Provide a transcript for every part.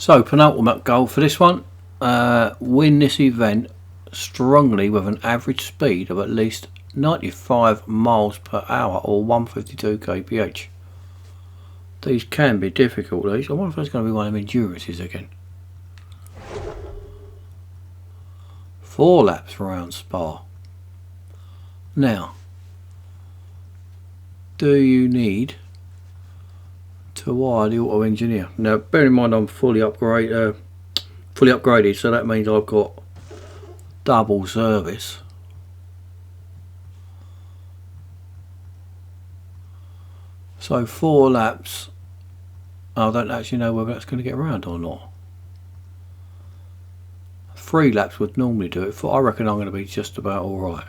So, penultimate goal for this one, win this event strongly with an average speed of at least 95 miles per hour or 152 kph. These can be difficult, these. I wonder if there's going to be one of them endurances again. 4 laps around Spa. Now, do you need to wire the auto engineer? Now, bear in mind I'm fully upgraded, so that means I've got double service. So 4 laps. I don't actually know whether that's going to get around or not. 3 laps would normally do it. I reckon I'm going to be just about alright.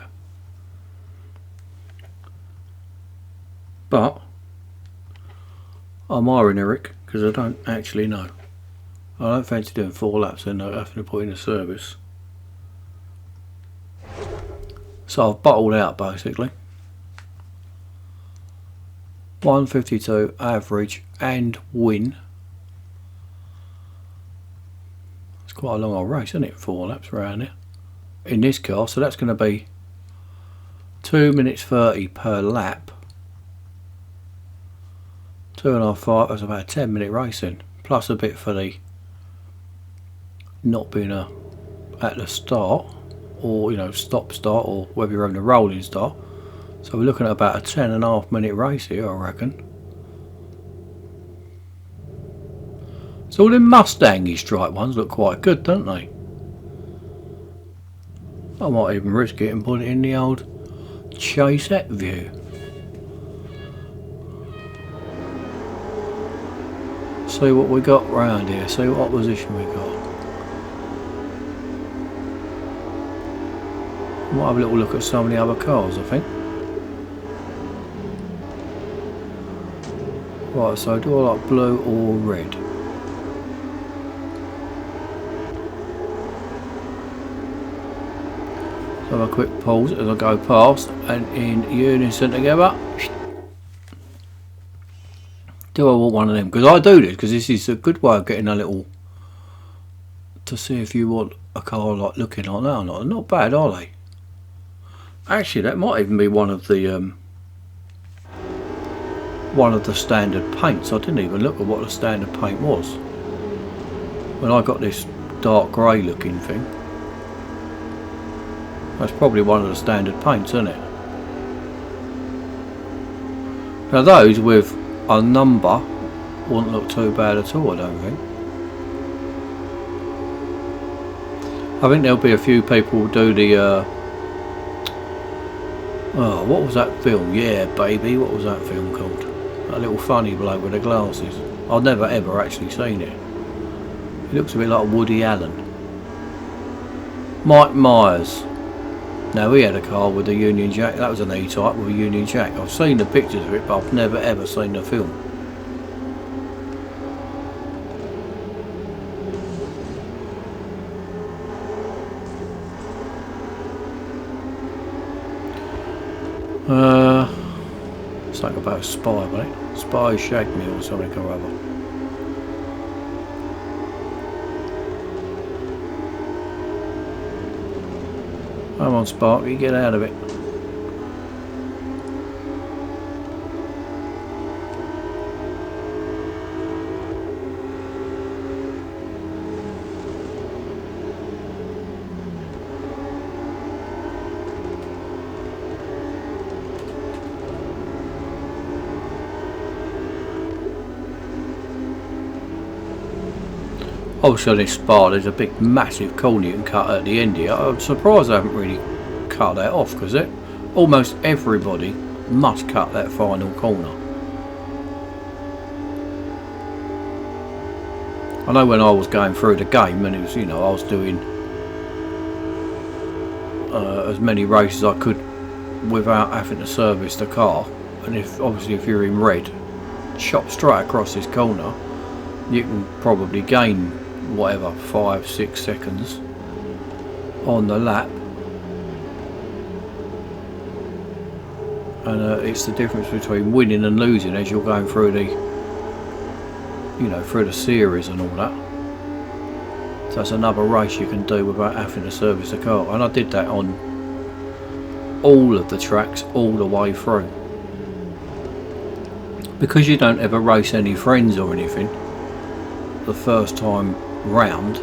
But I'm hiring Eric because I don't actually know. I don't fancy doing 4 laps and having to put in a service. So I've bottled out basically. 152 average and win. It's quite a long old race, isn't it? 4 laps around here in this car, so that's going to be 2 minutes 30 per lap. 2.5 5. That's about a 10-minute racing, plus a bit for the not being at the start, or stop start, or whether you're having a rolling start. So we're looking at about a 10.5-minute race here, I reckon. So all the Mustangy stripe ones look quite good, don't they? I might even risk it and put it in the old Chasette view. See what we got round here, see what opposition we got. Might have a little look at some of the other cars, I think. Right, so do I like blue or red? So have a quick pause as I go past and in unison together. Do I want one of them? Because I do this because this is a good way of getting a little to see if you want a car like looking like that or not. Not bad, are they? Actually, that might even be one of the standard paints. I didn't even look at what the standard paint was when I got this dark grey looking thing. That's probably one of the standard paints, isn't it? Now those with a number wouldn't look too bad at all, I don't think. I think there'll be a few people who do the oh, what was that film? Yeah, baby, what was that film called? That little funny bloke with the glasses. I've never ever actually seen it. He looks a bit like Woody Allen. Mike Myers. Now he had a car with a Union Jack. That was an E-Type with a Union Jack. I've seen the pictures of it, but I've never ever seen the film. Something about a spy, mate. Spy shagged me or something or other. Come on, Sparky, get out of it. Obviously on this Spa there's a big massive corner you can cut at the end here. I'm surprised I haven't really cut that off because almost everybody must cut that final corner. I know when I was going through the game and it was, I was doing as many races as I could without having to service the car, and if you're in red, chop straight across this corner, you can probably gain whatever 5-6 seconds on the lap, and it's the difference between winning and losing as you're going through the through the series and all that. So that's another race you can do without having to service the car, and I did that on all of the tracks all the way through. Because you don't ever race any friends or anything the first time round,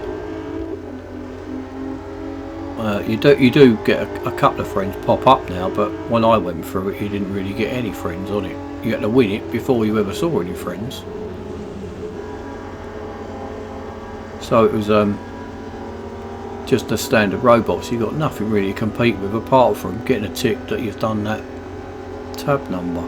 you do get a couple of friends pop up now, but when I went through it you didn't really get any friends on it. You had to win it before you ever saw any friends. So it was just a standard robots. You got nothing really to compete with apart from getting a tick that you've done that tab number.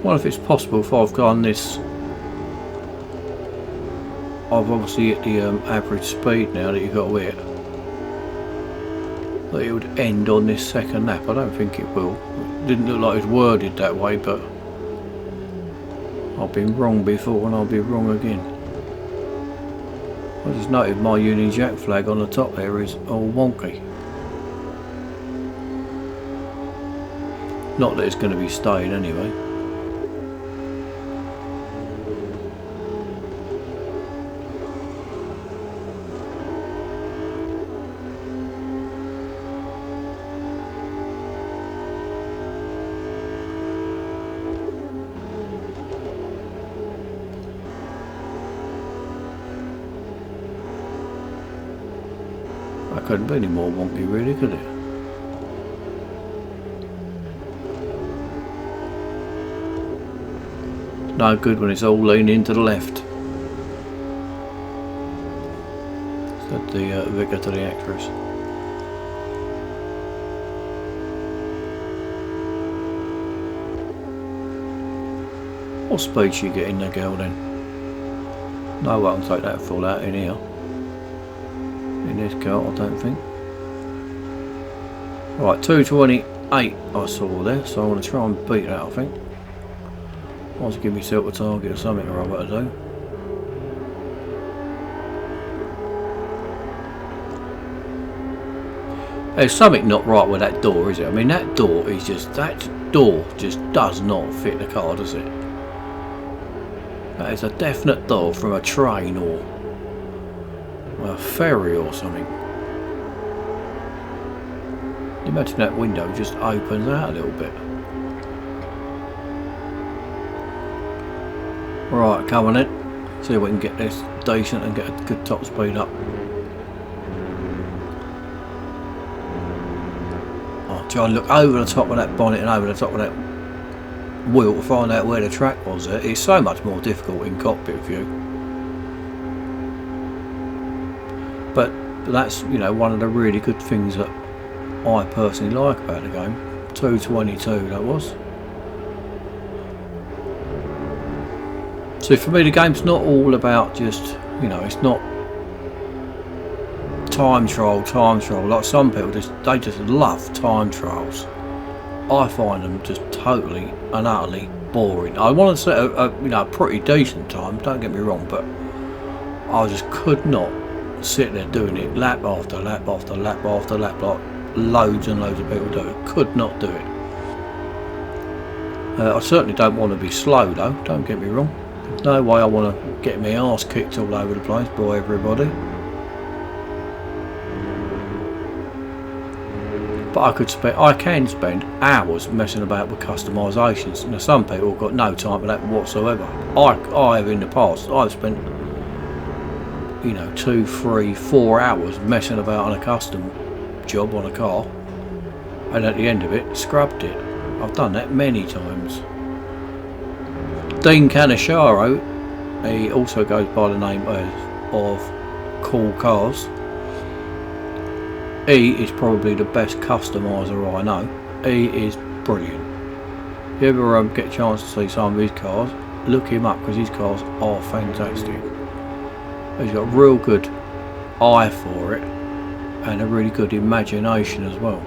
Well, if it's possible, if I've gone this, I've obviously hit the average speed now that you've got to hit, that it would end on this second lap. I don't think it will. It didn't look like it was worded that way, but I've been wrong before and I'll be wrong again. I just noted my Union Jack flag on the top there is all wonky. Not that it's going to be staying anyway. That couldn't be any more wonky really, could it? No good when it's all leaning to the left. Said the vicar to the actress. What speed she getting the girl then? No one can take that full out in here. In this car, I don't think. Right, 228 I saw there, so I'm going to try and beat that, I think. I want to give myself a target or something or other to do. There's something not right with that door, is it? I mean, that door just does not fit the car, does it? That is a definite door from a train or a ferry or something. Imagine that window just opens out a little bit. Right, come on in. See if we can get this decent and get a good top speed up. I'll try and look over the top of that bonnet and over the top of that wheel to find out where the track was there. It's so much more difficult in cockpit view. But that's, you know, one of the really good things that I personally like about the game. 222 that was. So for me the game's not all about just, you know, it's not time trial like some people they just love time trials. I find them just totally and utterly boring. I want to set a you know, a pretty decent time, don't get me wrong, but I just could not sit there doing it lap after lap after lap after lap like loads and loads of people do. Could not do it. I certainly don't want to be slow though, don't get me wrong. There's no way I want to get my arse kicked all over the place by everybody. But I can spend hours messing about with customisations. Now some people have got no time for that whatsoever. I have in the past, I've spent, you know, 2, 3, 4 hours messing about on a custom job on a car, and at the end of it scrubbed it. I've done that many times. Dean Canisharo, he also goes by the name of Cool Cars. He is probably the best customiser I know. He is brilliant. If you ever get a chance to see some of his cars, look him up because his cars are fantastic. He's got a real good eye for it and a really good imagination as well.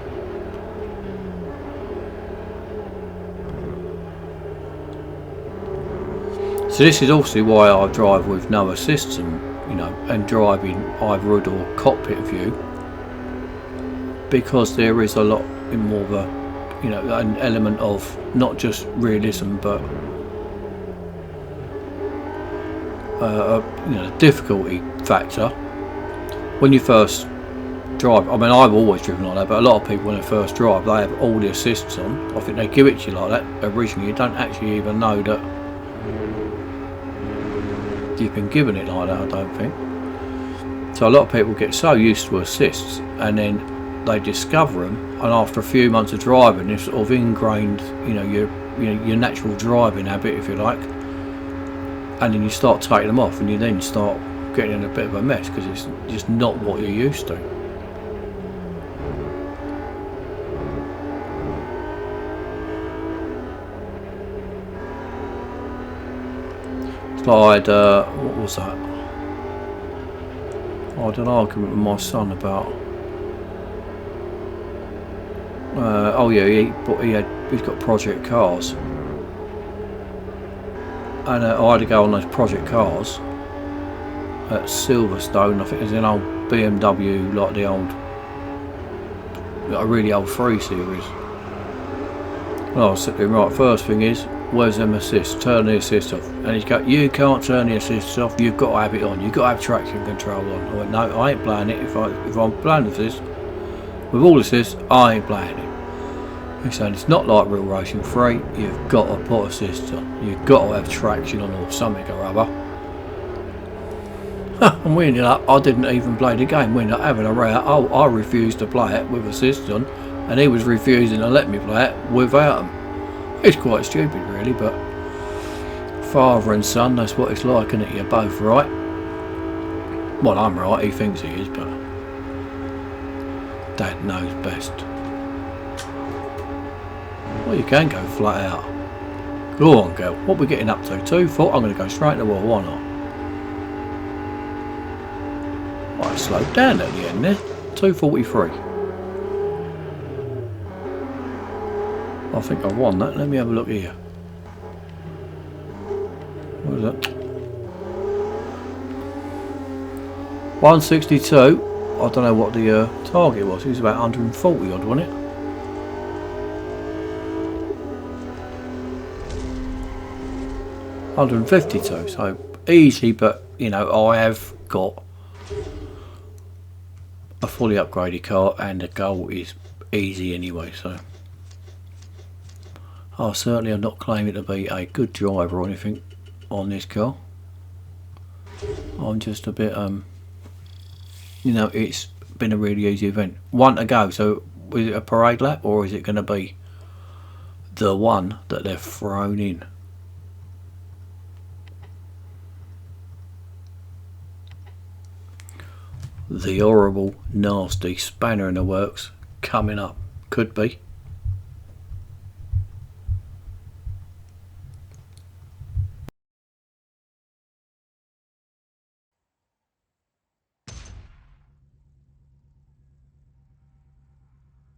So this is also why I drive with no assists and, you know, and drive in either hood or cockpit view, because there is a lot in more of a you know, an element of not just realism, but you know, difficulty factor when you first drive. I mean, I've always driven like that, but a lot of people when they first drive, they have all the assists on. I think they give it to you like that originally. You don't actually even know that you've been given it like that, I don't think. So a lot of people get so used to assists, and then they discover them, and after a few months of driving, they're sort of ingrained, you know, your natural driving habit, if you like, and then you start taking them off, and you then start getting in a bit of a mess because it's just not what you're used to. I had, what was that? I had an argument with my son about. Oh yeah, he's got project cars, and I had to go on those project cars at Silverstone. I think it was an old BMW, like the old, like a really old 3 Series. Well, I was sitting right. First thing is, where's them assists? Turn the assist off. And he's go, you can't turn the assists off. You've got to have it on. You've got to have traction control on. I went, no, I ain't playing it. If I'm playing this with all assists, I ain't playing it. He's saying it's not like real racing 3. You've got to put assists on. You've got to have traction on or something or other. And we ended up, I didn't even play the game. We ended up having a row. Oh, I refused to play it with assists on, and he was refusing to let me play it without them. It's quite stupid really, but father and son, that's what it's like, isn't it? You're both right. Well, I'm right, he thinks he is, but Dad knows best. Well, you can go flat out. Go on, girl. What are we getting up to? 2 foot? I'm going to go straight in the wall, why not? I slowed down at the end there. 243. I think I've won that. Let me have a look here. What is that? 162. I don't know what the target was. It was about 140 odd, wasn't it? $152. So easy, but you know, I have got a fully upgraded car, and the goal is easy anyway. So I certainly am not claiming to be a good driver or anything on this car. I'm just a bit, you know, it's been a really easy event. 1 to go, so is it a parade lap or is it going to be the one that they've thrown in? The horrible, nasty spanner in the works coming up. Could be.